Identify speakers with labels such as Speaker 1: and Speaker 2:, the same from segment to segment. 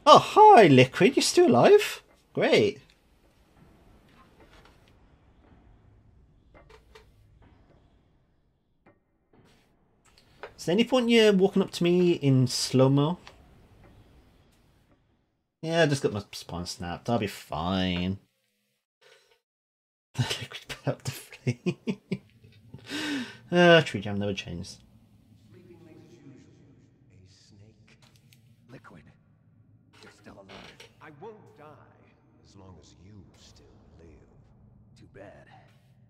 Speaker 1: Oh, hi, Liquid. You're still alive? Great. Is there any point you walking up to me in slow-mo? Yeah, I just got my spine snapped. I'll be fine. Liquid put out the flame. Tree Jam never changed.
Speaker 2: Sleeping late as usual. A snake. Liquid. You're still alive. I won't die as long as you still live. Too bad.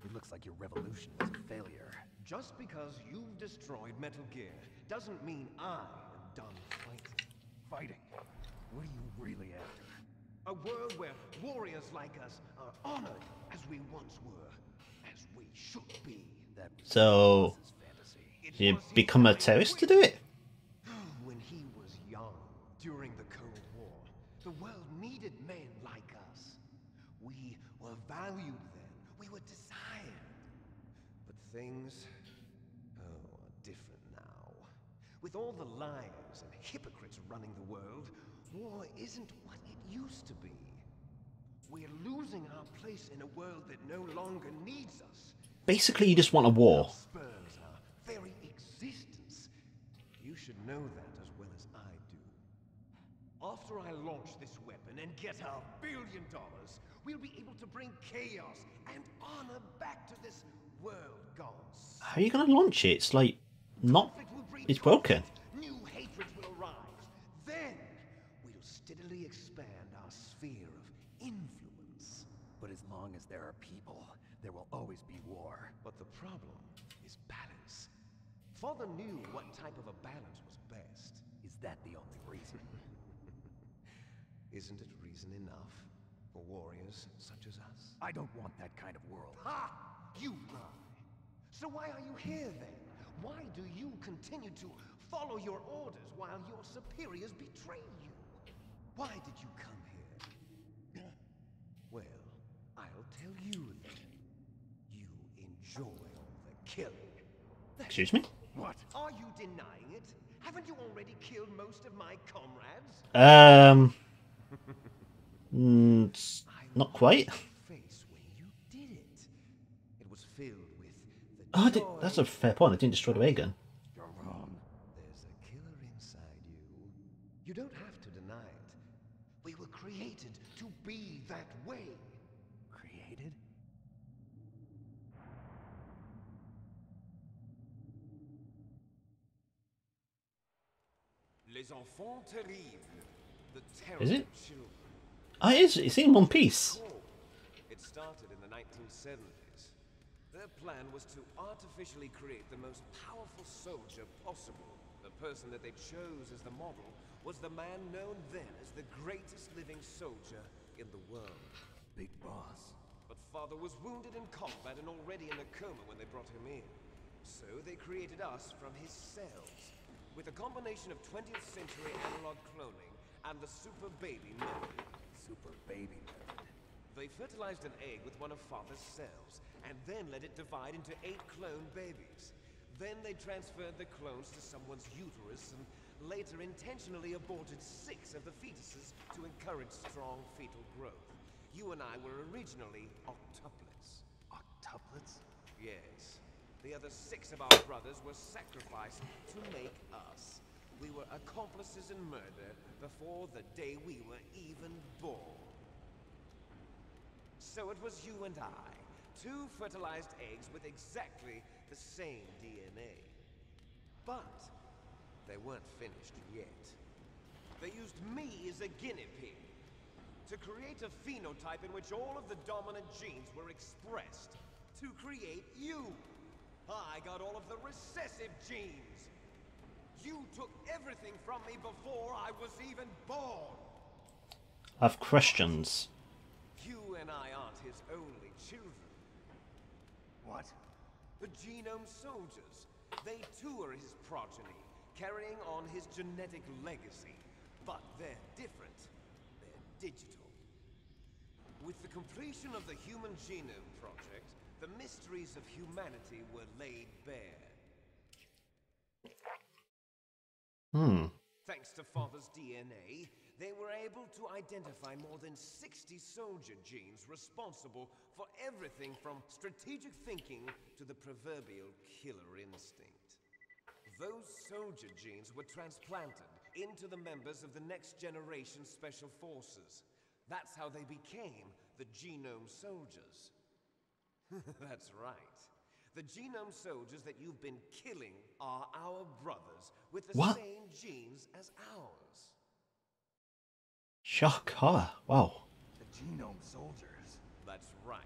Speaker 2: It looks like your revolution was a failure. Just because you've destroyed Metal Gear doesn't mean I am done fighting. Fighting? What are you really after? A world where warriors like us are honored as we once were, as we should be. That was
Speaker 1: So,
Speaker 2: his fantasy.
Speaker 1: you become a terrorist to do it?
Speaker 2: When he was young, during the Cold War, the world needed men like us. We were valued then. We were desired. But things, are different now. With all the liars and hypocrites running the world, war isn't what it used to be. We're losing our place in a world that no longer needs us.
Speaker 1: Basically, you just want a war.
Speaker 2: Spurs our very existence. You should know that as well as I do. After I launch this weapon and get our $1 billion, we'll be able to bring chaos and honor back to this world gone.
Speaker 1: How are you going to launch it? It's like, not... It's broken.
Speaker 2: New hatreds will arise. Then we'll steadily expand our sphere of influence. But as long as there are people, there will always be war. But the problem is balance. Father knew what type of a balance was best. Is that the only reason? Isn't it reason enough for warriors such as us? I don't want that kind of world. Ha! You lie. So why are you here then? Why do you continue to follow your orders while your superiors betray you? Why did you come here? Well, I'll tell you then. You enjoy all the killing.
Speaker 1: Excuse me?
Speaker 2: What? Are you denying it? Haven't you already killed most of my comrades?
Speaker 1: Not quite.
Speaker 2: Face when you did it. It was filled with the
Speaker 1: Oh,
Speaker 2: joy.
Speaker 1: that's a fair point. I didn't destroy the ray gun.
Speaker 2: You're wrong. There's a killer inside you. You don't have to deny it. We were created to be that way. Created?
Speaker 3: Les enfants terribles. The
Speaker 1: Is it?
Speaker 3: terrible children.
Speaker 1: Oh, it is. It's in one piece.
Speaker 3: It started in the 1970s. Their plan was to artificially create the most powerful soldier possible. The person that they chose as the model was the man known then as the greatest living soldier in the world.
Speaker 2: Big boss.
Speaker 3: But father was wounded in combat and already in a coma when they brought him in. So they created us from his cells. With a combination of 20th century analog cloning and the super baby method.
Speaker 2: Super baby method.
Speaker 3: They fertilized an egg with one of father's cells, and then let it divide into 8 clone babies. Then they transferred the clones to someone's uterus, and later intentionally aborted 6 of the fetuses to encourage strong fetal growth. You and I were originally octuplets.
Speaker 2: Octuplets?
Speaker 3: Yes. The other 6 of our brothers were sacrificed to make us. We were accomplices in murder before the day we were even born. So it was you and I, 2 fertilized eggs with exactly the same DNA. But they weren't finished yet. They used me as a guinea pig to create a phenotype in which all of the dominant genes were expressed to create you. I got all of the recessive genes. You took everything from me before I was even born.
Speaker 1: I have questions.
Speaker 3: You and I aren't his only children.
Speaker 2: What?
Speaker 3: The genome soldiers. They too are his progeny, carrying on his genetic legacy. But they're different. They're digital. With the completion of the Human Genome Project, the mysteries of humanity were laid bare. Thanks to Father's DNA, they were able to identify more than 60 soldier genes responsible for everything from strategic thinking to the proverbial killer instinct. Those soldier genes were transplanted into the members of the next generation special forces. That's how they became the genome soldiers. That's right. The genome soldiers that you've been killing are our brothers with the
Speaker 1: What?
Speaker 3: same genes as ours.
Speaker 1: Shock horror. Wow.
Speaker 2: The genome soldiers.
Speaker 3: That's right.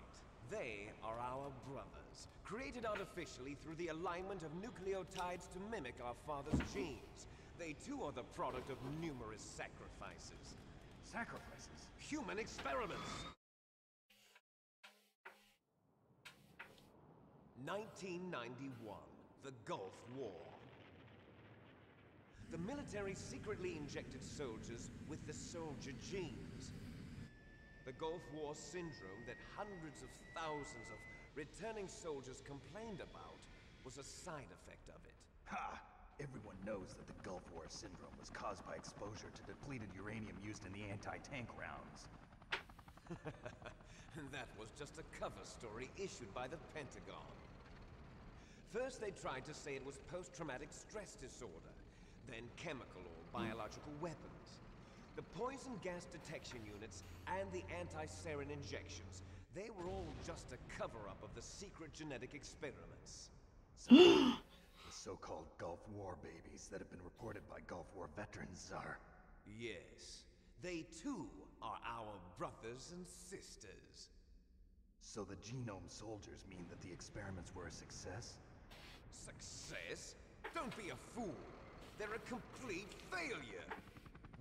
Speaker 3: They are our brothers, created artificially through the alignment of nucleotides to mimic our father's genes. They too are the product of numerous sacrifices.
Speaker 2: Sacrifices?
Speaker 3: Human experiments! 1991, the Gulf War. The military secretly injected soldiers with the soldier genes. The Gulf War syndrome that hundreds of thousands of returning soldiers complained about was a side effect of it.
Speaker 2: Ha! Everyone knows that the Gulf War syndrome was caused by exposure to depleted uranium used in the anti-tank rounds.
Speaker 3: That was just a cover story issued by the Pentagon. First, they tried to say it was post-traumatic stress disorder, then chemical or biological weapons. The poison gas detection units and the anti-sarin injections, they were all just a cover-up of the secret genetic experiments.
Speaker 2: So, the so-called Gulf War babies that have been reported by Gulf War veterans are...
Speaker 3: Yes, they too are our brothers and sisters.
Speaker 2: So the genome soldiers mean that the experiments were a success?
Speaker 3: Success? Don't be a fool. They're a complete failure.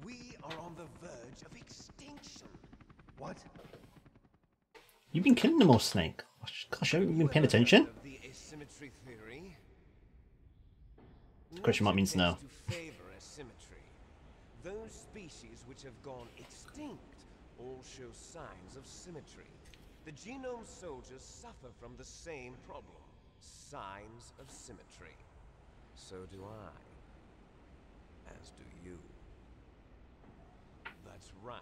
Speaker 3: We are on the verge of extinction.
Speaker 2: What?
Speaker 1: You've been killing them all, Snake. Gosh, haven't you been paying attention?
Speaker 3: Of the asymmetry theory?
Speaker 1: The question mark means no.
Speaker 3: To favor asymmetry. Those species which have gone extinct all show signs of symmetry. The genome soldiers suffer from the same problem. Signs of symmetry. So do I. As do you. That's right.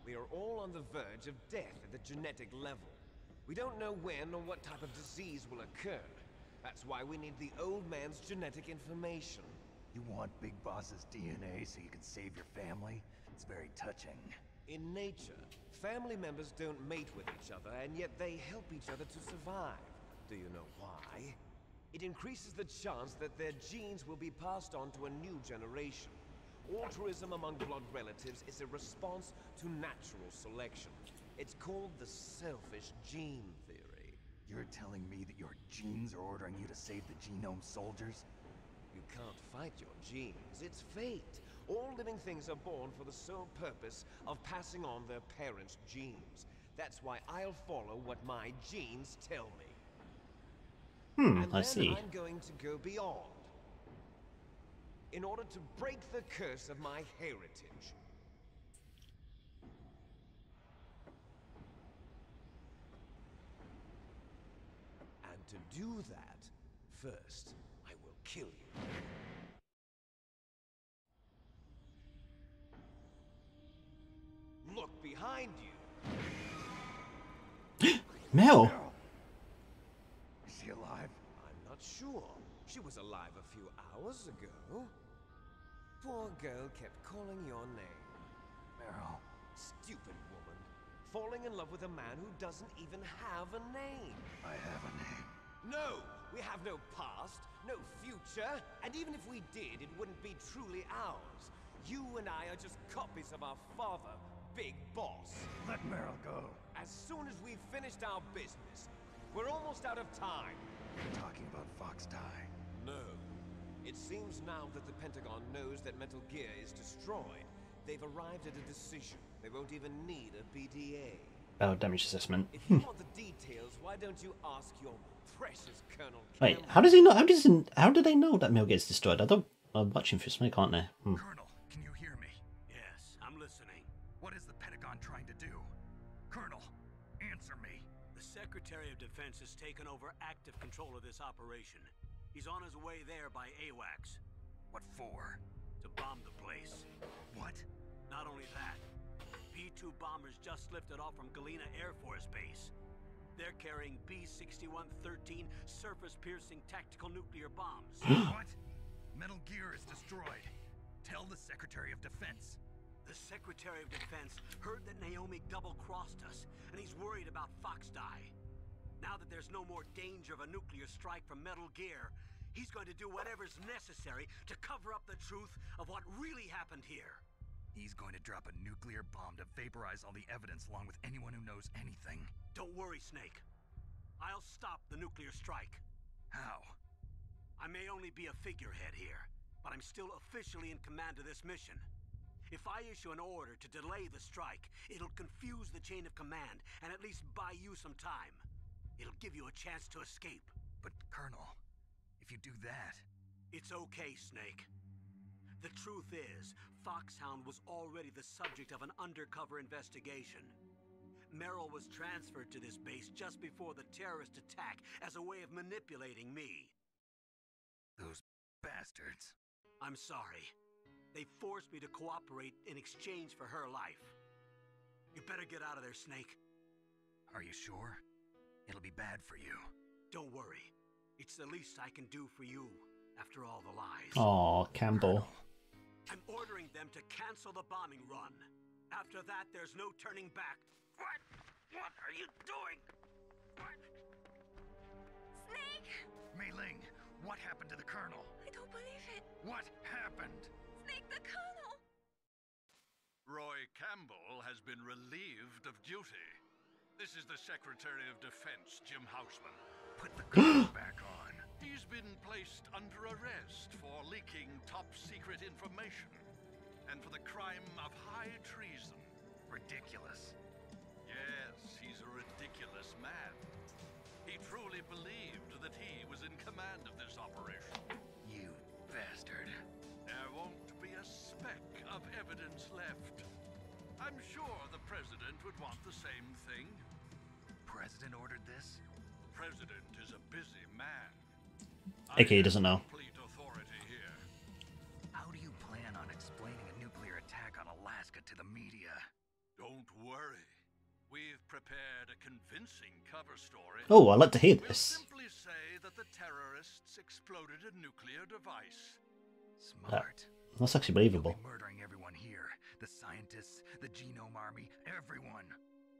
Speaker 3: We are all on the verge of death at the genetic level. We don't know when or what type of disease will occur. That's why we need the old man's genetic information.
Speaker 2: You want Big Boss's DNA so you can save your family? It's very touching.
Speaker 3: In nature, family members don't mate with each other, and yet they help each other to survive. Do you know why? It increases the chance that their genes will be passed on to a new generation. Altruism among blood relatives is a response to natural selection. It's called the selfish gene theory.
Speaker 2: You're telling me that your genes are ordering you to save the genome soldiers?
Speaker 3: You can't fight your genes. It's fate. All living things are born for the sole purpose of passing on their parents' genes. That's why I'll follow what my genes tell me.
Speaker 1: I see.
Speaker 3: I'm going to go beyond. In order to break the curse of my heritage. And to do that, first, I will kill you. Look behind you.
Speaker 1: Mel!
Speaker 2: Is she alive?
Speaker 3: I'm not sure. She was alive a few hours ago. Poor girl kept calling your name.
Speaker 2: Meryl.
Speaker 3: Stupid woman. Falling in love with a man who doesn't even have a name.
Speaker 2: I have a name.
Speaker 3: No! We have no past, no future, and even if we did, it wouldn't be truly ours. You and I are just copies of our father, Big Boss.
Speaker 2: Let Meryl go.
Speaker 3: As soon as we've finished our business, we're almost out of time.
Speaker 2: You're talking about Fox Die.
Speaker 3: No. It seems now that the Pentagon knows that Metal Gear is destroyed. They've arrived at a decision. They won't even need a PDA.
Speaker 1: Oh, damage assessment.
Speaker 3: If you want the details, why don't you ask your precious Colonel
Speaker 1: Wait,
Speaker 3: Campbell?
Speaker 1: how does he know? How do they know that Mel gets destroyed? I'm watching for Snake, aren't they?
Speaker 2: Colonel, can you hear me?
Speaker 4: Yes, I'm listening.
Speaker 2: What is the Pentagon trying to do? Colonel, answer me.
Speaker 4: The Secretary of Defense has taken over active control of this operation. He's on his way there by AWACS.
Speaker 2: What for?
Speaker 4: To bomb the place. two bombers just lifted off from Galena Air Force Base. They're carrying B-6113 surface-piercing tactical nuclear bombs.
Speaker 5: What? Metal Gear is destroyed. Tell the Secretary of Defense.
Speaker 4: The Secretary of Defense heard that Naomi double-crossed us, and he's worried about Fox Die. Now that there's no more danger of a nuclear strike from Metal Gear, he's going to do whatever's necessary to cover up the truth of what really happened here.
Speaker 5: He's going to drop a nuclear bomb to vaporize all the evidence along with anyone who knows anything.
Speaker 4: Don't worry, Snake. I'll stop the nuclear strike.
Speaker 5: How?
Speaker 4: I may only be a figurehead here, but I'm still officially in command of this mission. If I issue an order to delay the strike, it'll confuse the chain of command and at least buy you some time. It'll give you a chance to escape.
Speaker 5: But, Colonel, if you do that...
Speaker 4: It's okay, Snake. The truth is, Foxhound was already the subject of an undercover investigation. Merrill was transferred to this base just before the terrorist attack as a way of manipulating me.
Speaker 5: Those bastards.
Speaker 4: I'm sorry. They forced me to cooperate in exchange for her life. You better get out of there, Snake.
Speaker 5: Are you sure? It'll be bad for you.
Speaker 4: Don't worry. It's the least I can do for you, after all the lies.
Speaker 1: Aw, Campbell.
Speaker 4: I'm ordering them to cancel the bombing run. After that, there's no turning back. What? What are you doing? What?
Speaker 6: Snake!
Speaker 5: Mei Ling, what happened to the Colonel?
Speaker 6: I don't believe it.
Speaker 5: What happened?
Speaker 6: Snake the Colonel!
Speaker 7: Roy Campbell has been relieved of duty. This is the Secretary of Defense, Jim Houseman.
Speaker 5: Put the Colonel back on.
Speaker 7: He's been placed under arrest for leaking top-secret information and for the crime of high treason.
Speaker 5: Ridiculous.
Speaker 7: Yes, he's a ridiculous man. He truly believed that he was in command of this operation.
Speaker 5: You bastard.
Speaker 7: There won't be a speck of evidence left. I'm sure the President would want the same thing.
Speaker 5: President ordered this?
Speaker 7: The President is a busy man.
Speaker 1: Okay, he doesn't know.
Speaker 7: Complete authority here.
Speaker 5: How do you plan on explaining a nuclear attack on Alaska to the media?
Speaker 7: Don't worry. We've prepared a convincing cover story.
Speaker 1: Oh, I'd like to hear
Speaker 7: We'll
Speaker 1: this.
Speaker 7: simply say that the terrorists exploded a nuclear device.
Speaker 5: Smart.
Speaker 1: That's actually
Speaker 5: You'll
Speaker 1: believable.
Speaker 5: be murdering everyone here. The scientists, the genome army, everyone.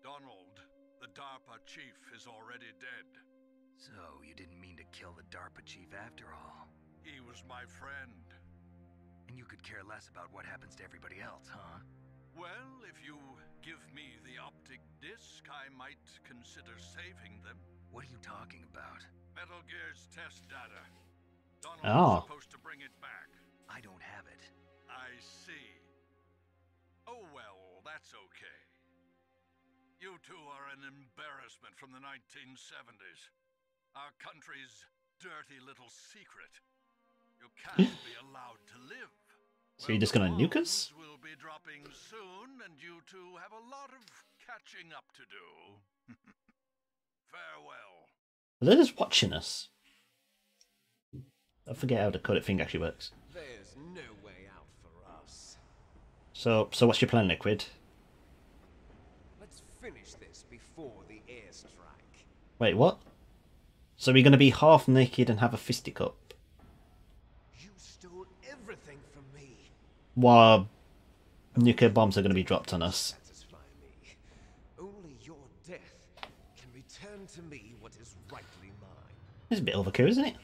Speaker 7: Donald, the DARPA chief, is already dead.
Speaker 5: So, you didn't mean to kill the DARPA chief after all.
Speaker 7: He was my friend.
Speaker 5: And you could care less about what happens to everybody else, huh?
Speaker 7: Well, if you give me the optic disc, I might consider saving them.
Speaker 5: What are you talking about?
Speaker 7: Metal Gear's test data. Donald
Speaker 1: Oh.
Speaker 7: was supposed to bring it back.
Speaker 5: I don't have it.
Speaker 7: I see. Oh well, that's okay. You two are an embarrassment from the 1970s. Our country's dirty little secret. You can't be allowed to live.
Speaker 1: So you're just gonna nuke us?
Speaker 7: Bombs will be dropping soon, and you two have a lot of catching up to do. Farewell.
Speaker 1: They're just watching us. I forget how the codec thing actually works.
Speaker 3: There's no way out for us.
Speaker 1: So what's your plan, Liquid?
Speaker 3: Let's finish this before the airstrike.
Speaker 1: Wait, what? So we're gonna be half naked and have a fisticup?
Speaker 3: You stole everything from me.
Speaker 1: While nuclear bombs are gonna be dropped on us.
Speaker 3: Satisfy me. Only your death can return to me what is rightly mine.
Speaker 1: It's a bit overkill, isn't it?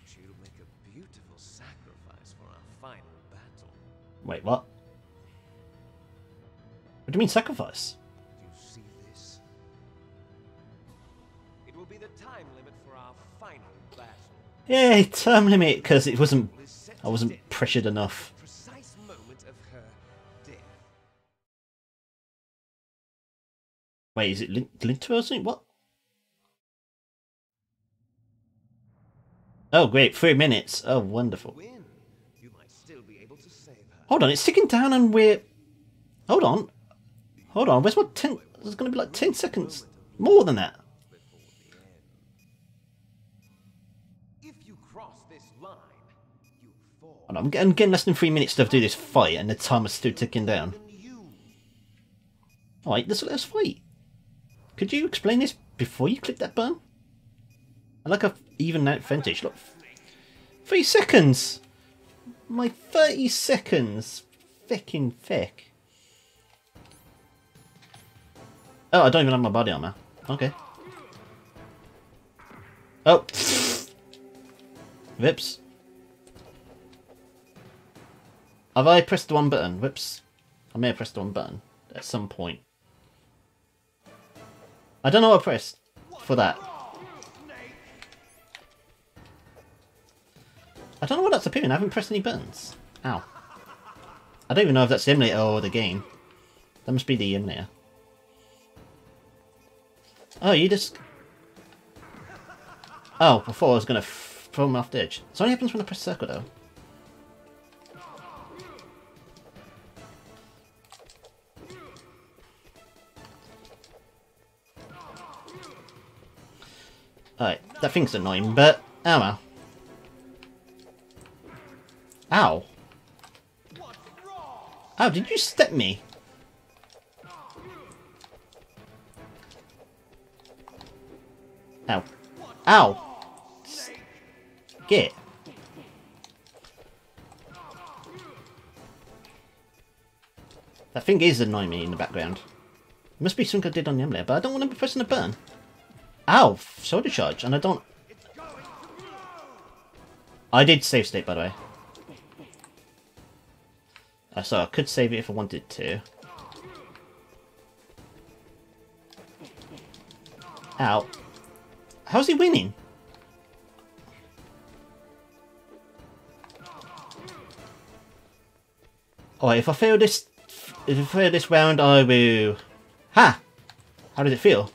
Speaker 3: She'll make a beautiful sacrifice for our final battle.
Speaker 1: Wait, what? What do you mean sacrifice?
Speaker 3: Do you see this? It will be the time limit for our final battle.
Speaker 1: Yay, term limit, because it wasn't.
Speaker 3: Is set
Speaker 1: I wasn't
Speaker 3: to death
Speaker 1: pressured
Speaker 3: at
Speaker 1: enough.
Speaker 3: the precise moment of her death.
Speaker 1: Wait, is it linked to her or something? What? Oh, great, 3 minutes. Oh, wonderful.
Speaker 3: Win. You might still be able to save her.
Speaker 1: Hold on, it's ticking down and we're... Hold on. Hold on, where's my 10... There's going to be like 10 seconds. More than that.
Speaker 3: Before the end. If you cross this line, you fall.
Speaker 1: Hold on, I'm getting less than 3 minutes to do this fight and the timer's still ticking down.
Speaker 3: Even you.
Speaker 1: Alright, let's fight. Could you explain this before you click that button? I like a even out vintage. Look, 3 seconds. My 30 seconds. Feckin' thick. Oh, I don't even have my body armor. Okay. Oh. Whoops. Have I pressed the one button? Whoops. I may have pressed the one button at some point. I don't know what I pressed for that. I don't know what that's appearing. I haven't pressed any buttons. Ow. I don't even know if that's the emulator or the game. That must be the emulator. Oh, you just... Oh, I thought I was going to throw him off the edge. It only happens when I press circle, though. Alright, that thing's annoying, but... Oh well. Ow. Ow, did you step me? Ow. Ow! Get. That thing is annoying me in the background. It must be something I did on the emulator, but I don't want to be pressing a button. Ow! Shoulder charge, and I don't... I did save state, by the way. So I could save it if I wanted to. Ow. How's he winning? Alright, if I fail this round, I will... Ha! How does it feel?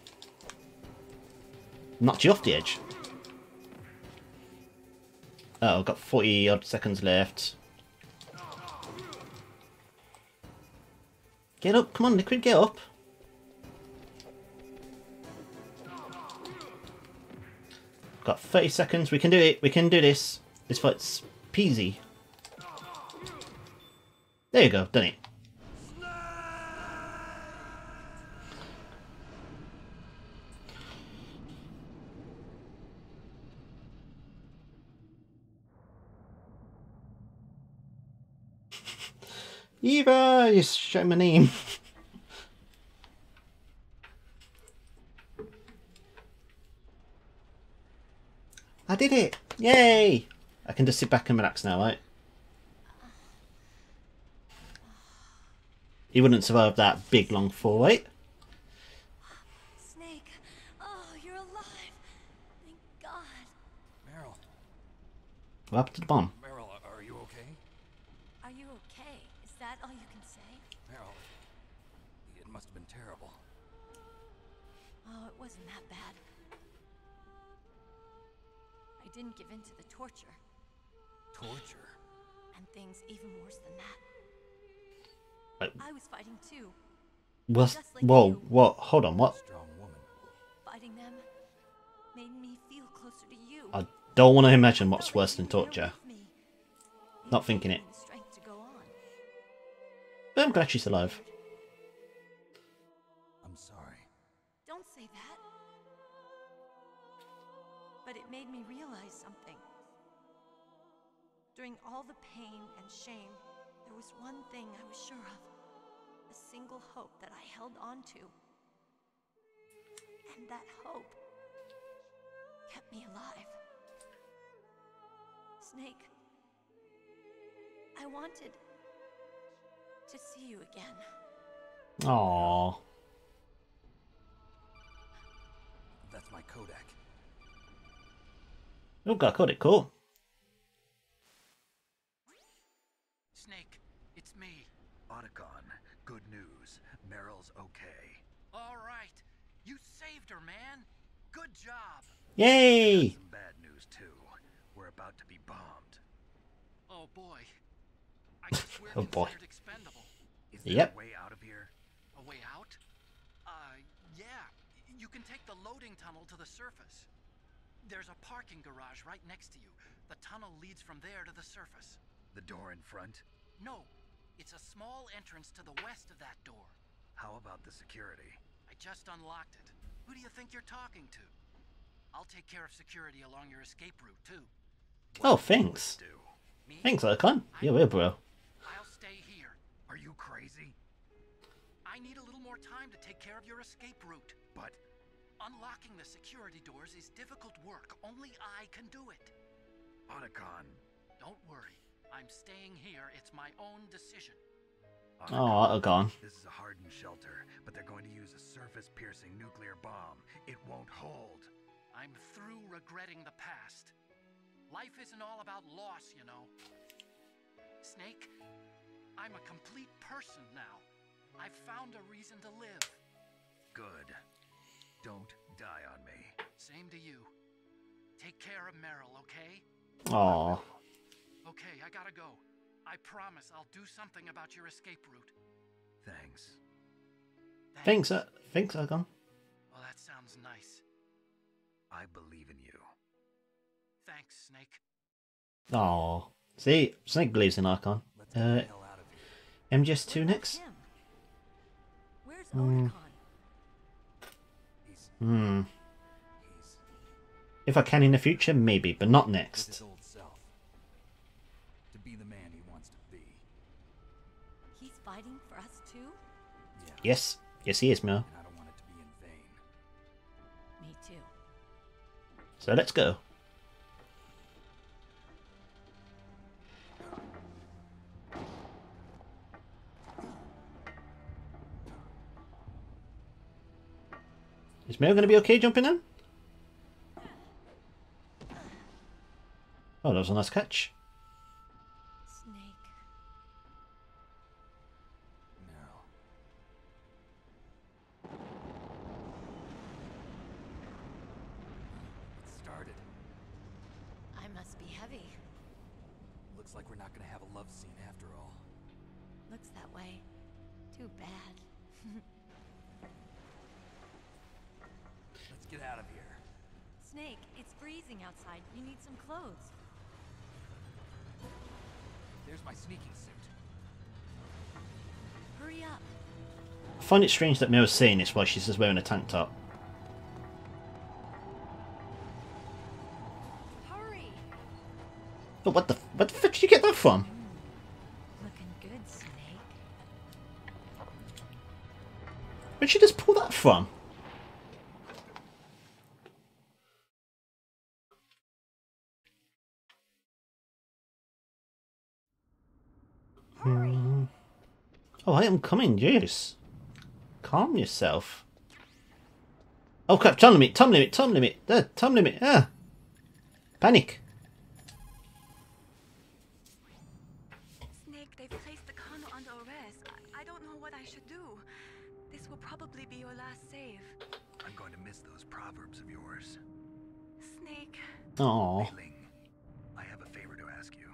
Speaker 1: Knocked you off the edge. Oh, I've got 40 odd seconds left. Get up, come on, Liquid, get up. Got 30 seconds, we can do it, we can do this. This fight's peasy. There you go, done it. Eva, you shout my name. I did it! Yay! I can just sit back and relax now, right? He wouldn't survive that big long fall, right?
Speaker 6: Snake, oh, you're alive. Thank God.
Speaker 5: Meryl,
Speaker 1: What happened to the bomb?
Speaker 5: Meryl, are you okay?
Speaker 6: Are you okay? Is that all you can say?
Speaker 5: Meryl, it must have been terrible.
Speaker 6: Oh, it wasn't that bad. I didn't give in to the torture.
Speaker 5: Torture?
Speaker 6: And things even worse than that.
Speaker 1: Wait.
Speaker 6: I was fighting too.
Speaker 1: What?
Speaker 6: Just like
Speaker 1: Whoa,
Speaker 6: you.
Speaker 1: what? Hold on, what?
Speaker 5: Strong woman.
Speaker 6: Fighting them made me feel closer to you.
Speaker 1: I don't want to imagine what's
Speaker 6: Felt
Speaker 1: worse
Speaker 6: like
Speaker 1: than
Speaker 6: you were
Speaker 1: torture.
Speaker 6: with me.
Speaker 1: Not thinking it.
Speaker 6: Gave me the strength to go on.
Speaker 1: But I'm glad she's alive.
Speaker 5: I'm sorry.
Speaker 6: Don't say that. But it made me realize something. During all the pain and shame, there was one thing I was sure of. A single hope that I held on to. And that hope kept me alive. Snake, I wanted to see you again.
Speaker 1: Aww.
Speaker 5: That's my Kodak.
Speaker 1: Oh, got it, cool.
Speaker 7: Snake, it's me.
Speaker 5: Otacon, good news. Meryl's okay.
Speaker 7: All right. You saved her, man. Good job.
Speaker 1: Yay!
Speaker 5: Some bad news, too. We're about to be bombed.
Speaker 7: Oh, boy. I guess we're
Speaker 1: Oh, boy.
Speaker 7: considered expendable.
Speaker 5: Is there
Speaker 1: Yep.
Speaker 5: a way out of here?
Speaker 7: A way out? Yeah. You can take the loading tunnel to the surface. There's a parking garage right next to you. The tunnel leads from there to the surface.
Speaker 5: The door in front?
Speaker 7: No, it's a small entrance to the west of that door.
Speaker 5: How about the security?
Speaker 4: I just unlocked it. Who do you think you're talking to? I'll take care of security along your escape route, too.
Speaker 1: Oh, thanks.
Speaker 4: Me?
Speaker 1: Thanks, Icon. You're weird, bro.
Speaker 4: I'll stay here.
Speaker 5: Are you crazy?
Speaker 4: I need a little more time to take care of your escape route.
Speaker 5: But
Speaker 4: Unlocking the security doors is difficult work. Only I can do it.
Speaker 5: Otacon.
Speaker 4: Don't worry. I'm staying here. It's my own decision.
Speaker 1: Oh, Icon.
Speaker 5: This is a hardened shelter, but they're going to use a surface-piercing nuclear bomb. It won't hold.
Speaker 4: I'm through regretting the past. Life isn't all about loss, you know. Snake, I'm a complete person now. I've found a reason to live.
Speaker 5: Good. Don't die on me.
Speaker 4: Same to you. Take care of Meryl, okay?
Speaker 1: Aw.
Speaker 4: Okay, I gotta go. I promise I'll do something about your escape route.
Speaker 5: Thanks.
Speaker 1: Thanks, Icon.
Speaker 4: Well, that sounds nice.
Speaker 5: I believe in you.
Speaker 4: Thanks, Snake.
Speaker 1: Aw. See, Snake believes in Icon.
Speaker 2: Let's get the hell out of here.
Speaker 1: MGS2 next?
Speaker 6: Him? Where's Otacon?
Speaker 1: Hmm.
Speaker 2: He's
Speaker 1: If I can in the future, maybe, but not
Speaker 2: with his
Speaker 1: next.
Speaker 2: old self. To be the man he wants to be.
Speaker 6: He's fighting for us too?
Speaker 2: Yeah.
Speaker 1: Yes. Yes, he is, Mel.
Speaker 2: And I don't want it to be in vain.
Speaker 6: Me too.
Speaker 1: So let's go. Is Mel going to be okay jumping in? Oh, that was a nice catch.
Speaker 6: Snake.
Speaker 2: No. It started.
Speaker 6: I must be heavy.
Speaker 2: Looks like we're not gonna have a love scene after all.
Speaker 6: Looks that way. Too bad.
Speaker 2: Let's get out of here.
Speaker 6: Snake, it's freezing outside. You need some clothes.
Speaker 2: There's my sneaking suit.
Speaker 6: Hurry up.
Speaker 1: I find it strange that Mel's saying this while she's just wearing a tank top.
Speaker 6: Hurry.
Speaker 1: But what the fuck did you get that from?
Speaker 6: Looking good, Snake.
Speaker 1: Where'd she just pull that from? Oh, I am coming, jeez. Calm yourself. Oh crap, time limit, time limit, time limit, time limit, ah. Panic.
Speaker 8: Snake, they've placed the Kano under arrest. I don't know what I should do. This will probably be your last save.
Speaker 5: I'm going to miss those proverbs of yours.
Speaker 8: Snake.
Speaker 1: Aww.
Speaker 5: Mei Ling, I have a favor to ask you.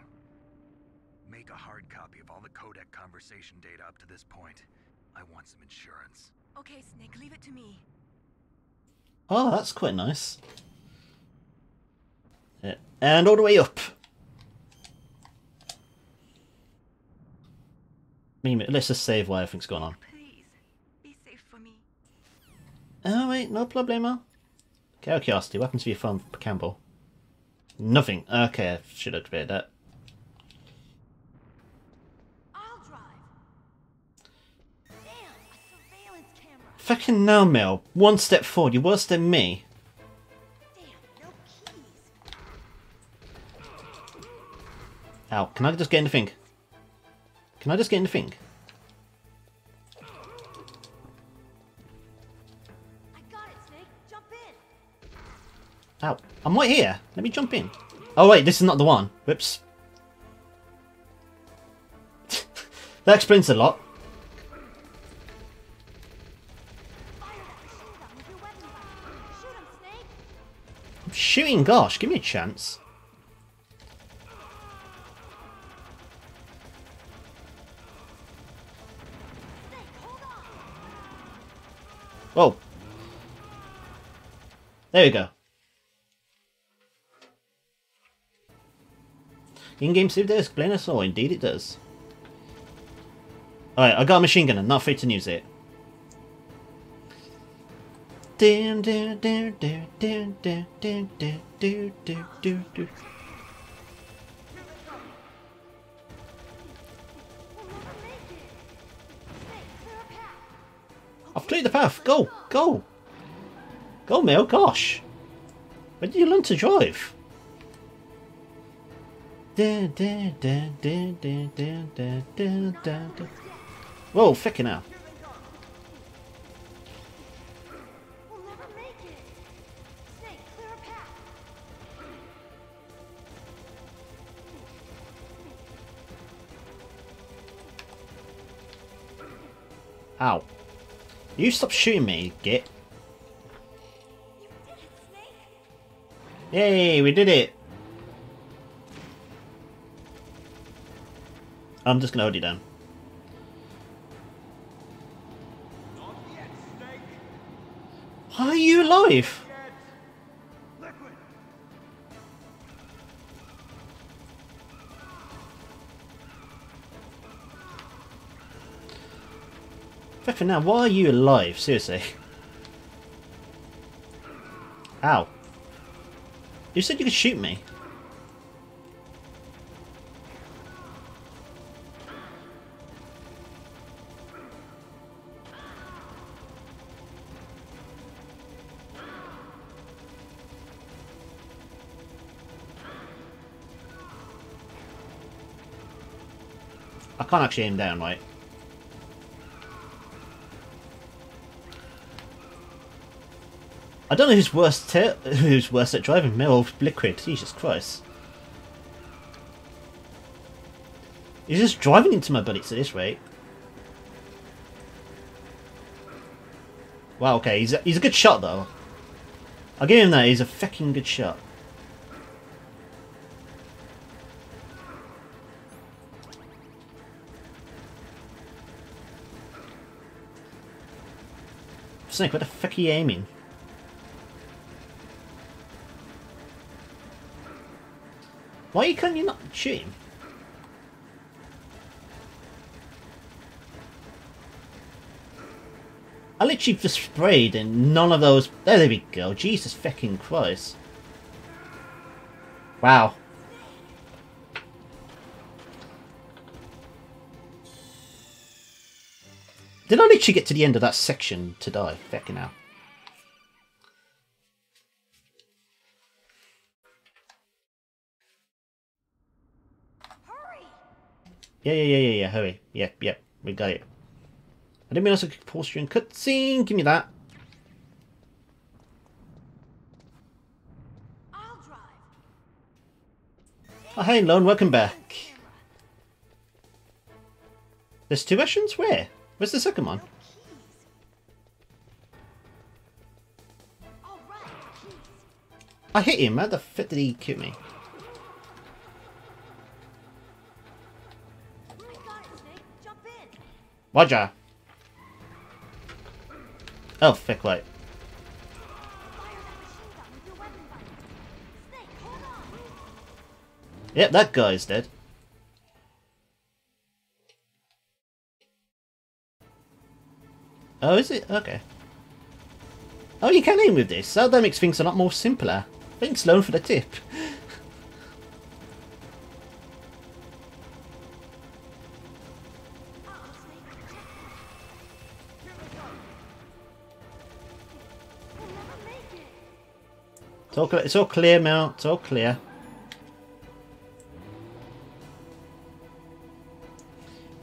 Speaker 5: Make a hard copy of all the codec conversation data up to this point. I want some insurance.
Speaker 8: Okay, Snake, leave it to me.
Speaker 1: Oh, that's quite nice. Yeah. And all the way up. Let's just save while everything's going on.
Speaker 8: Please, be safe for me.
Speaker 1: Oh wait, no problemo. Okay, curiosity, what happens to your phone, Campbell? Nothing. Okay, I should have prepared that.
Speaker 6: I'll drive. Damn, a surveillance camera.
Speaker 1: Fucking now, Mel. One step forward, you're worse than me.
Speaker 6: Damn, no keys.
Speaker 1: Ow, can I just get in the thing? Can I just get in the thing?
Speaker 6: I got it, Snake. Jump in.
Speaker 1: Ow, I'm right here. Let me jump in. Oh wait, this is not the one. Whoops. That explains a lot.
Speaker 6: Fire that machine gun with your weapon gun. Shoot him, Snake.
Speaker 1: I'm shooting, gosh, give me a chance.
Speaker 6: Snake, hold on.
Speaker 1: Whoa. There we go. In-game save does explain us all. Indeed it does. Alright, I got a machine gun and not afraid to use it. Down, down, down, down, down, down, down, down, down, down, down, down. I've cleared the path. Go, go, go, Mel. Gosh, when did you learn to drive? Down, down, down, down, down, down, down, down, down. Whoa, fucking hell. Ow. You stop shooting me, git. Yay, we did it. I'm just gonna hold you down. Why are you alive? Flipping now, why are you alive? Seriously. Ow. You said you could shoot me. I can't actually aim down, right? I don't know who's worse at driving, me or Liquid. Jesus Christ. He's just driving into my bullets at this rate. Wow, okay, he's a good shot though. I'll give him that, he's a fucking good shot. Snake, where the fuck are you aiming? Why can't you not shoot him? I literally just sprayed and none of those... There we go. Jesus fucking Christ. Wow. Did I literally get to the end of that section to die? Fucking hell. Yeah, hurry. Yep, we got it. I didn't realize I could pause during cutscene. Give me that.
Speaker 6: I'll drive.
Speaker 1: Oh, hey, Lone, welcome back. There's two Russians? Where? Where's the second one? I hit him. How the fuck did he kill me? Roger. Oh, fuck, right. Yep, that guy's dead. Oh, is it? Okay. Oh, you can aim with this. Oh, that makes things a lot more simpler. Thanks, Lone, for the tip. It's all clear, Mel. It's all clear.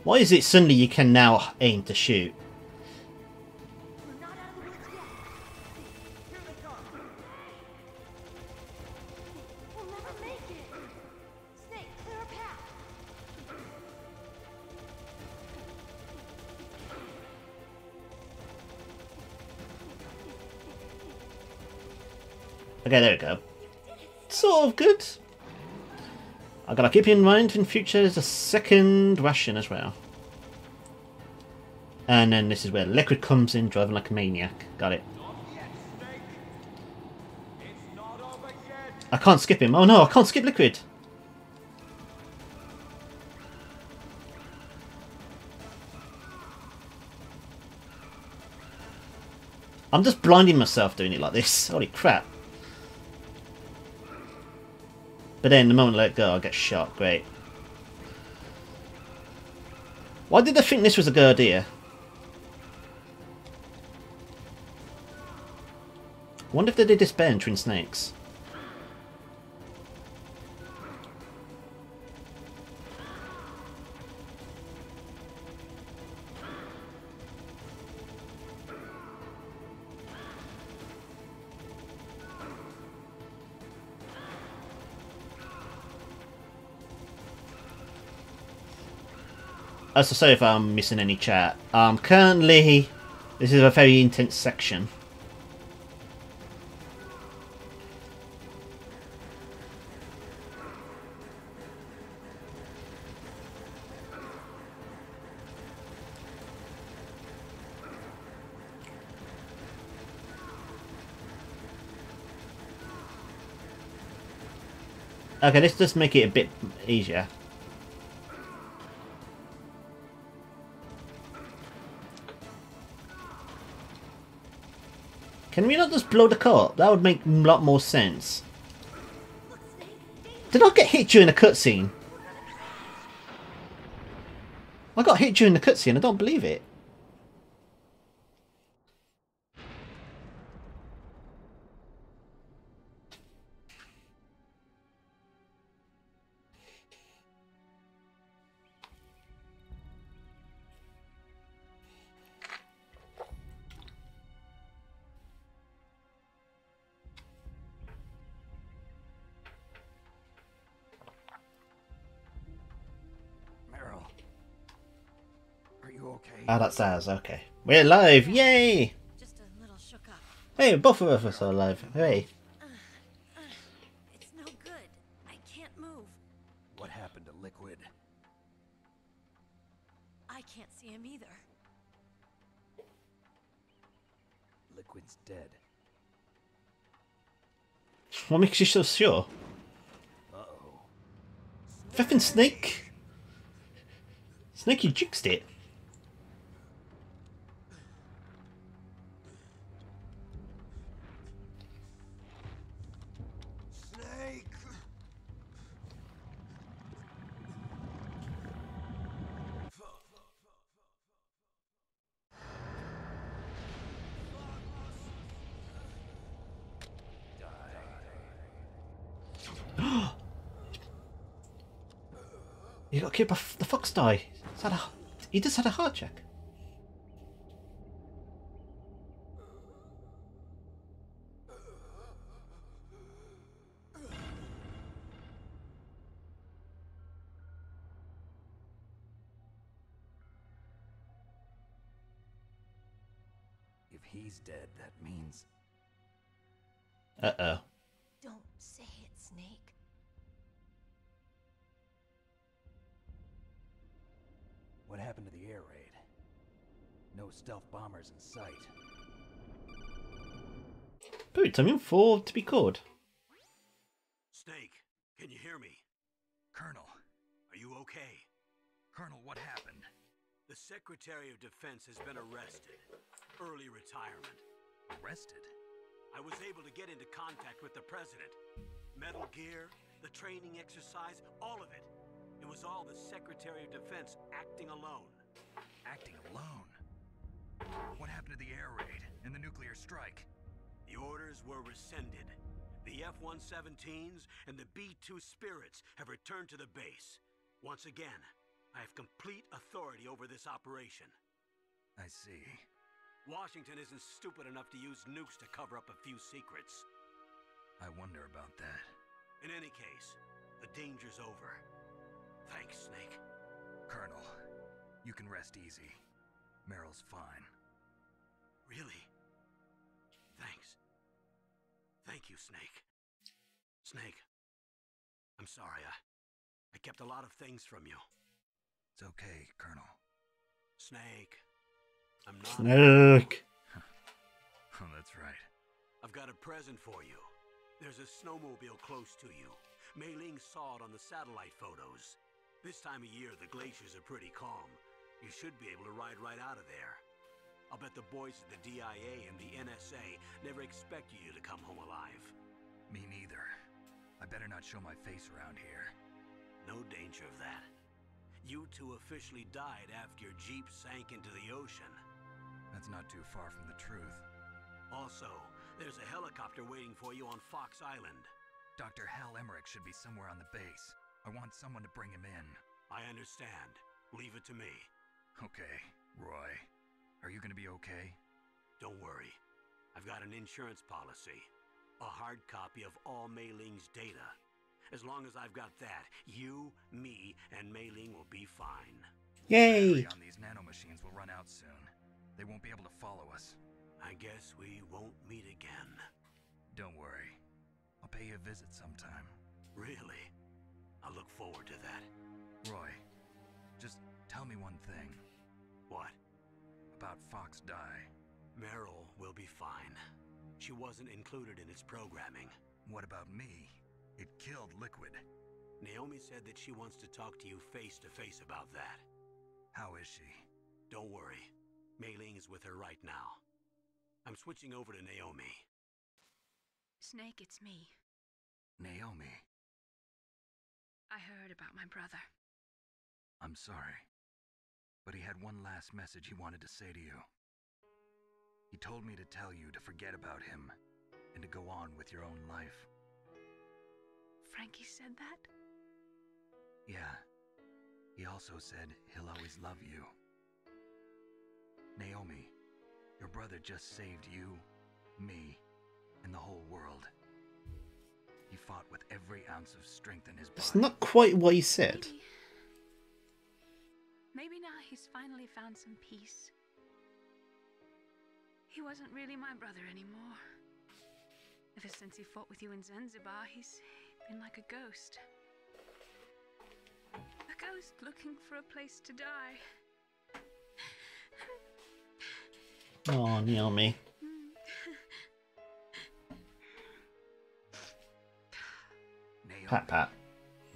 Speaker 1: Why is it suddenly you can now aim to shoot? Okay, there we go. Sort of good. I gotta keep in mind in future there's a second ration as well. And then this is where Liquid comes in driving like a maniac. Got it. I can't skip him. Oh no, I can't skip Liquid. I'm just blinding myself doing it like this. Holy crap. But then the moment I let go, I get shot. Great. Why did they think this was a good idea? I wonder if they did this better in Twin Snakes. So sorry if I'm missing any chat. Currently, this is a very intense section. Okay, let's just make it a bit easier. Can we not just blow the car up? That would make a lot more sense. Did I get hit during the cutscene? I got hit during the cutscene, I don't believe it. Ah, that's ours, okay. We're live, yay!
Speaker 6: Just a little shook up.
Speaker 1: Hey, both of us are live, hooray.
Speaker 6: It's no good. I can't move.
Speaker 2: What happened to Liquid?
Speaker 6: I can't see him either.
Speaker 2: Liquid's dead.
Speaker 1: What makes you so sure?
Speaker 2: Uh-oh.
Speaker 1: Flippin' Snake! Snake, you jinxed it.
Speaker 3: Snake!
Speaker 1: You got killed by the fox die. He just had a heart check.
Speaker 2: If he's dead, that means...
Speaker 1: Uh-oh.
Speaker 6: Don't say it, Snake.
Speaker 2: What happened to the air raid? No stealth bombers in sight.
Speaker 1: Boot, I'm in for to be called.
Speaker 4: Snake, can you hear me?
Speaker 5: Colonel.
Speaker 4: Are you okay?
Speaker 5: Colonel, what happened?
Speaker 4: The Secretary of Defense has been arrested. Early retirement.
Speaker 5: Arrested?
Speaker 4: I was able to get into contact with the President. Metal Gear, the training exercise, all of it. It was all the Secretary of Defense acting alone.
Speaker 5: Acting alone? What happened to the air raid and the nuclear strike?
Speaker 4: The orders were rescinded. The F-117s and the B-2 Spirits have returned to the base. Once again, I have complete authority over this operation.
Speaker 5: I see.
Speaker 4: Washington isn't stupid enough to use nukes to cover up a few secrets.
Speaker 5: I wonder about that.
Speaker 4: In any case, the danger's over. Thanks, Snake.
Speaker 5: Colonel, you can rest easy. Meryl's fine.
Speaker 4: Really? Thanks. Thank you, Snake. Snake, I'm sorry. I kept a lot of things from you.
Speaker 5: It's okay, Colonel.
Speaker 4: Snake, I'm not...
Speaker 1: Snake!
Speaker 5: Oh, that's right.
Speaker 4: I've got a present for you. There's a snowmobile close to you. Mei Ling saw it on the satellite photos. This time of year, the glaciers are pretty calm. You should be able to ride right out of there. I'll bet the boys at the DIA and the NSA never expected you to come home alive.
Speaker 5: Me neither. I better not show my face around here.
Speaker 4: No danger of that. You two officially died after your Jeep sank into the ocean.
Speaker 5: That's not too far from the truth.
Speaker 4: Also, there's a helicopter waiting for you on Fox Island.
Speaker 5: Dr. Hal Emmerich should be somewhere on the base. I want someone to bring him in.
Speaker 4: I understand. Leave it to me.
Speaker 5: Okay, Roy. Are you gonna be okay?
Speaker 4: Don't worry. I've got an insurance policy. A hard copy of all Mei Ling's data. As long as I've got that, you, me, and Mei Ling will be fine.
Speaker 1: Yay!
Speaker 5: Battery on these nanomachines will run out soon. They won't be able to follow us.
Speaker 4: I guess we won't meet again.
Speaker 5: Don't worry. I'll pay you a visit sometime.
Speaker 4: Really? I look forward to that.
Speaker 5: Roy, just tell me one thing.
Speaker 4: What?
Speaker 5: About Fox Die.
Speaker 4: Meryl will be fine. She wasn't included in its programming.
Speaker 5: What about me? It killed Liquid.
Speaker 4: Naomi said that she wants to talk to you face to face about that.
Speaker 5: How is she?
Speaker 4: Don't worry. Mei Ling is with her right now. I'm switching over to Naomi.
Speaker 8: Snake, it's me.
Speaker 5: Naomi.
Speaker 8: I heard about my brother.
Speaker 5: I'm sorry. But he had one last message he wanted to say to you. He told me to tell you to forget about him and to go on with your own life.
Speaker 8: Frankie said that?
Speaker 5: Yeah. He also said he'll always love you. Naomi, your brother just saved you, me, and the whole world. He fought with every ounce of strength in his body.
Speaker 1: It's not quite what he said.
Speaker 8: Maybe now he's finally found some peace. He wasn't really my brother anymore. Ever since he fought with you in Zanzibar, he's been like a ghost. A ghost looking for a place to die.
Speaker 1: Oh, Naomi.
Speaker 5: Naomi,
Speaker 1: Pat pat.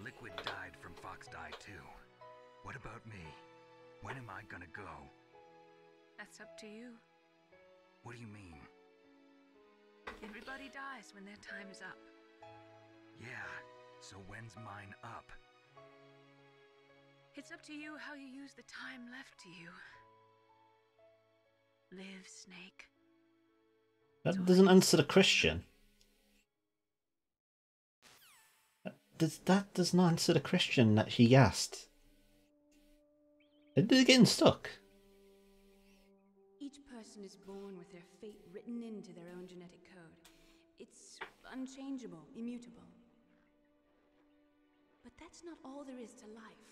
Speaker 5: Liquid died from Fox Die too. What about me? When am I gonna go?
Speaker 8: That's up to you.
Speaker 5: What do you mean?
Speaker 8: Everybody dies when their time is up.
Speaker 5: Yeah, so when's mine up?
Speaker 8: It's up to you how you use the time left to you. Live, Snake.
Speaker 1: That doesn't answer the question. That does not answer the question that he asked. They're getting stuck.
Speaker 9: Each person is born with their fate written into their own genetic code. It's unchangeable, immutable. But that's not all there is to life.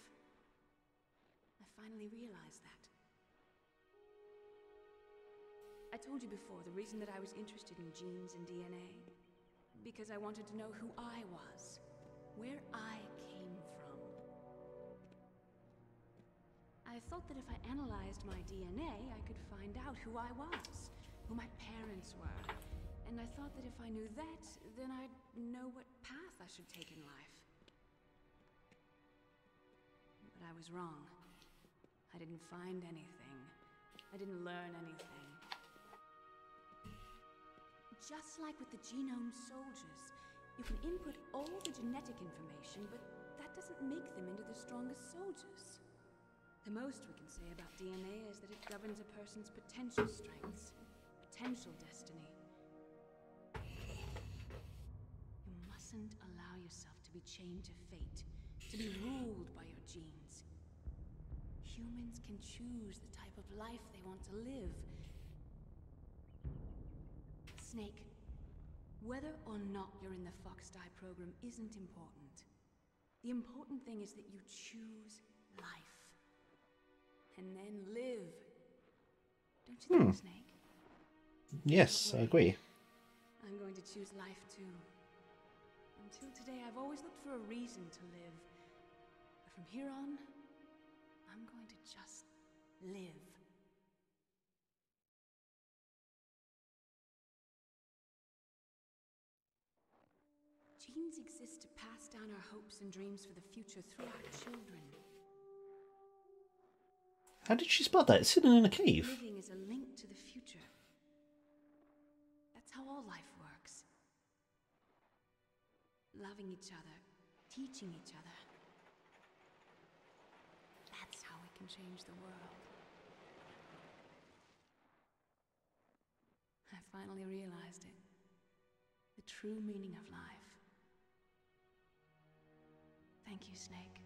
Speaker 9: I finally realized that. I told you before the reason that I was interested in genes and DNA. Because I wanted to know who I was. Where I came from. I thought that if I analyzed my DNA, I could find out who I was, who my parents were. And I thought that if I knew that, then I'd know what path I should take in life. But I was wrong. I didn't find anything. I didn't learn anything. Just like with the genome soldiers, you can input all the genetic information, but that doesn't make them into the strongest soldiers. The most we can say about DNA is that it governs a person's potential strengths, potential destiny. You mustn't allow yourself to be chained to fate, to be ruled by your genes. Humans can choose the type of life they want to live. Snake, whether or not you're in the Fox Die program isn't important. The important thing is that you choose life. And then live. Don't you think, Snake?
Speaker 1: Yes, I agree.
Speaker 9: I'm going to choose life too. Until today, I've always looked for a reason to live. But from here on, I'm going to just live. Genes exist to pass down our hopes and dreams for the future through our children.
Speaker 1: How did she spot that? It's hidden in a cave.
Speaker 9: Living is a link to the loving each other, teaching each other. That's how we can change the world. I finally realized it. The true meaning of life. Thank you, Snake.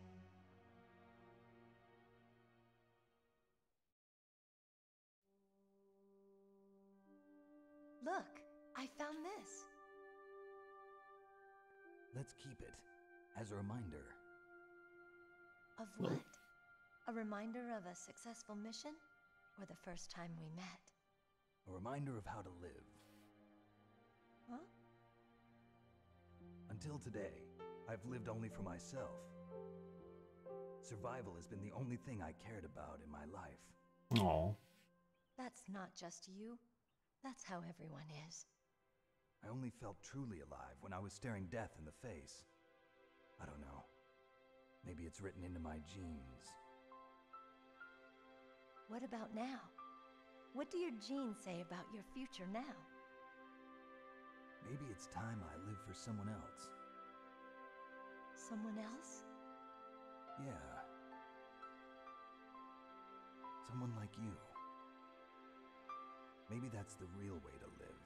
Speaker 6: Look, I found this.
Speaker 5: Let's keep it as a reminder.
Speaker 6: Of what? A reminder of a successful mission? Or the first time we met?
Speaker 5: A reminder of how to live.
Speaker 6: Huh?
Speaker 5: Until today, I've lived only for myself. Survival has been the only thing I cared about in my life.
Speaker 1: Aww.
Speaker 6: That's not just you. That's how everyone is.
Speaker 5: I only felt truly alive when I was staring death in the face. I don't know. Maybe it's written into my genes.
Speaker 6: What about now? What do your genes say about your future now?
Speaker 5: Maybe it's time I live for someone else.
Speaker 6: Someone else?
Speaker 5: Yeah. Someone like you. Maybe that's the real way to live.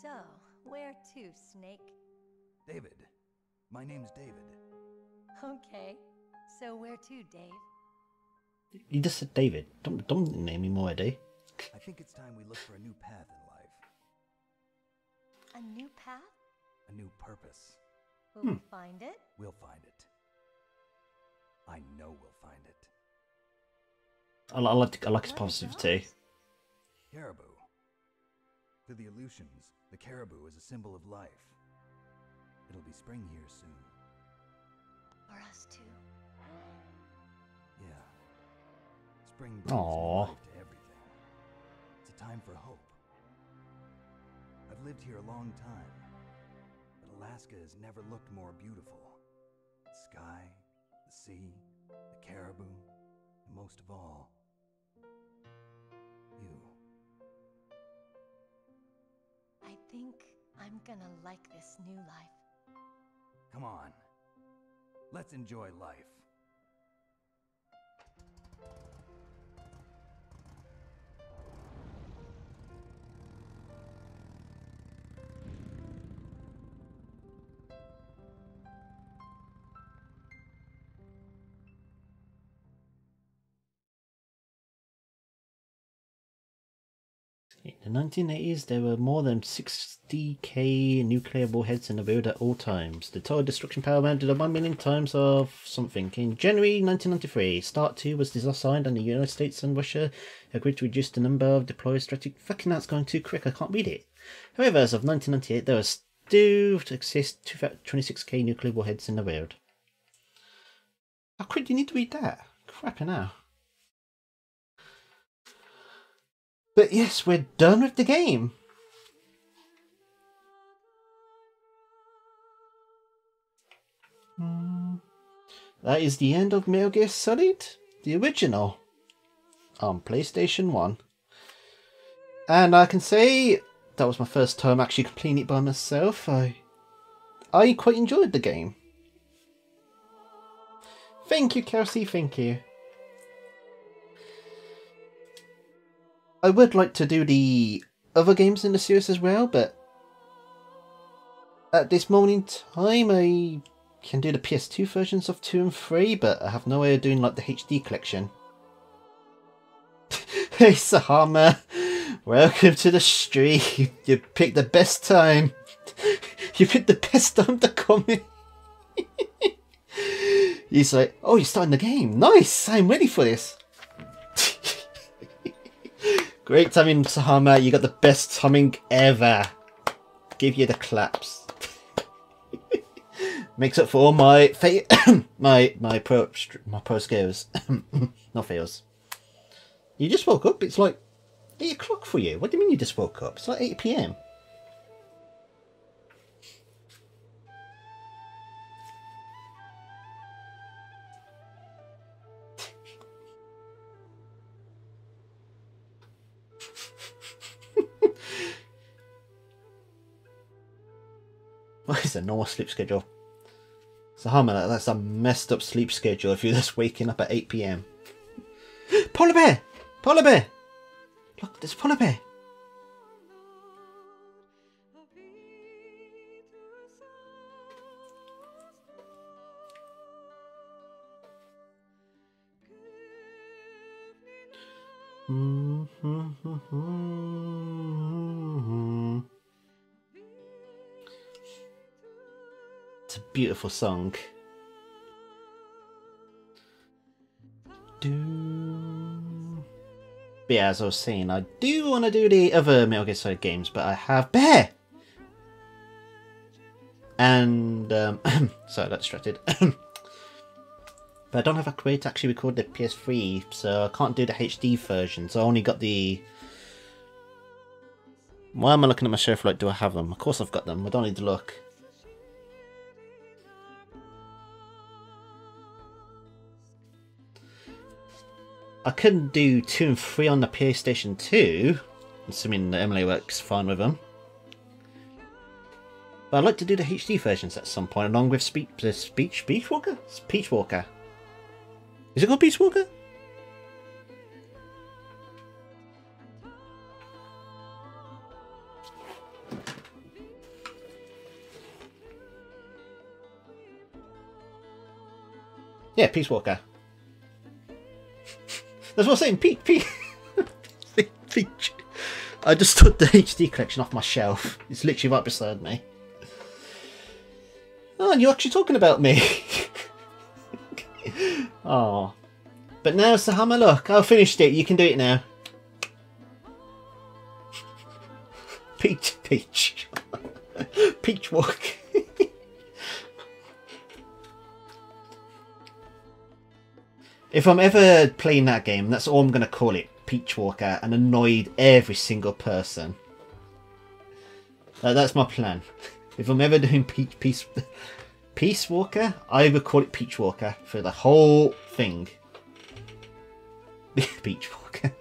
Speaker 6: So, where to, Snake?
Speaker 5: David. My name's David.
Speaker 6: Okay. So where to, Dave?
Speaker 1: You just said David. Don't name me more, Eddie.
Speaker 5: I think it's time we look for a new path in life.
Speaker 6: A new path?
Speaker 5: A new purpose.
Speaker 6: Will we find it?
Speaker 5: We'll find it. I know we'll find it.
Speaker 1: I like his positivity.
Speaker 5: Caribou. To the Aleutians, the caribou is a symbol of life. It'll be spring here soon.
Speaker 6: For us too.
Speaker 5: Yeah. Spring brings new
Speaker 1: Aww.
Speaker 5: life to everything. It's a time for hope. I've lived here a long time, but Alaska has never looked more beautiful. The sky, the sea, the caribou, and most of all, you.
Speaker 6: I think I'm gonna like this new life.
Speaker 5: Come on. Let's enjoy life.
Speaker 1: In the 1980s, there were more than 60k nuclear warheads in the world at all times. The total destruction power amounted to 1 million times of something. In January 1993, START 2 was designed, and the United States and Russia agreed to reduce the number of deployed strategic. Fucking that's going too quick, I can't read it. However, as of 1998, there was still to exist 26k nuclear warheads in the world. How quick do you need to read that? Crapping out. But yes, we're done with the game. That is the end of Metal Gear Solid, the original, on PlayStation 1. And I can say that was my first time actually completing it by myself. I quite enjoyed the game. Thank you, Kelsey, thank you. I would like to do the other games in the series as well, but at this moment in time I can do the PS2 versions of 2 and 3, but I have no way of doing like the HD collection. Hey Sahama, welcome to the stream. You picked the best time. You picked the best time to comment. He's like, oh, you're starting the game. Nice, I'm ready for this. Great timing, Sahama. You got the best timing ever. Give you the claps. Makes up for all my my pro skills. Not fails. You just woke up. It's like 8 o'clock for you. What do you mean you just woke up? It's like 8 PM. What is a normal sleep schedule? So Hammer, that's a messed up sleep schedule if you're just waking up at 8 PM. Polar bear! Polar bear! Look, there's a polar bear! It's a beautiful song. But yeah, as I was saying, I do want to do the other Metal Gear Solid games, but I have Bear! And, sorry, I got distracted. But I don't have a way to actually record the PS3, so I can't do the HD version, so I only got the... Why am I looking at my shelf like, do I have them? Of course I've got them, I don't need to look. I couldn't do 2 and 3 on the PlayStation 2, assuming the emulator works fine with them. But I'd like to do the HD versions at some point, along with Peach Walker? Peach Walker. Is it called Peach Walker? Yeah, Peach Walker. That's what I'm saying, Peach. I just took the HD collection off my shelf. It's literally right beside me. Oh, and you're actually talking about me. Oh. But now, Sahama, look, I've finished it. You can do it now. Peach. Peach Walk. If I'm ever playing that game, that's all I'm going to call it. Peach Walker, and annoyed every single person. That's my plan. If I'm ever doing Peace Walker, I would call it Peach Walker for the whole thing. Peach Walker.